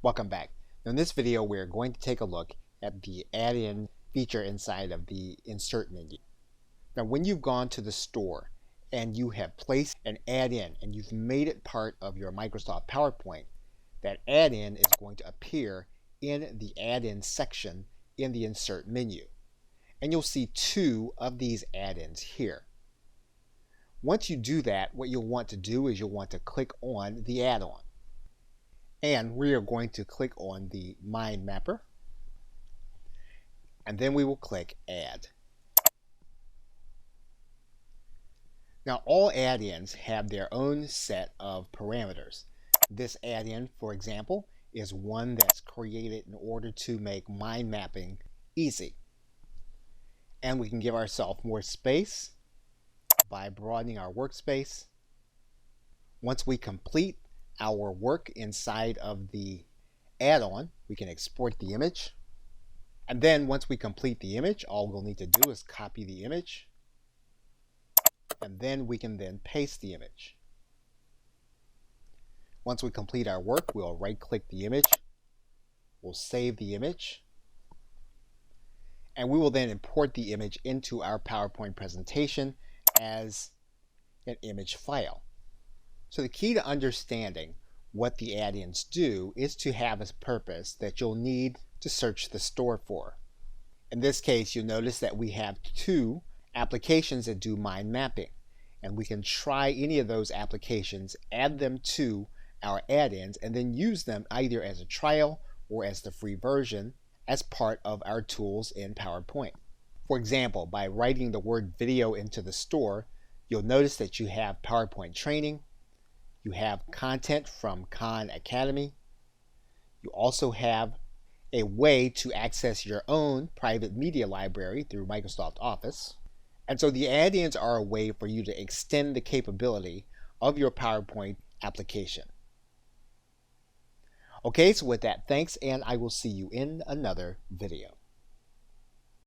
Welcome back. Now in this video we're going to take a look at the add-in feature inside of the insert menu. Now when you've gone to the store and you have placed an add-in and you've made it part of your Microsoft PowerPoint, that add-in is going to appear in the add-in section in the insert menu. And you'll see two of these add-ins here. Once you do that, what you'll want to do is you'll want to click on the add-on. And we are going to click on the Mindmapper. And then we will click Add. Now all add-ins have their own set of parameters. This add-in, for example, is one that's created in order to make mind mapping easy. And we can give ourselves more space by broadening our workspace. Once we complete our work inside of the add-on, we can export the image. And then once we complete the image, all we'll need to do is copy the image. And then we can then paste the image. Once we complete our work, we'll right-click the image. We'll save the image. And we will then import the image into our PowerPoint presentation as an image file. So the key to understanding what the add-ins do is to have a purpose that you'll need to search the store for. In this case, you'll notice that we have two applications that do mind mapping. And we can try any of those applications, add them to our add-ins, and then use them either as a trial or as the free version as part of our tools in PowerPoint. For example, by writing the word video into the store, you'll notice that you have PowerPoint training, you have content from Khan Academy, you also have a way to access your own private media library through Microsoft Office. And so the add-ins are a way for you to extend the capability of your PowerPoint application. Okay, so with that, thanks, and I will see you in another video.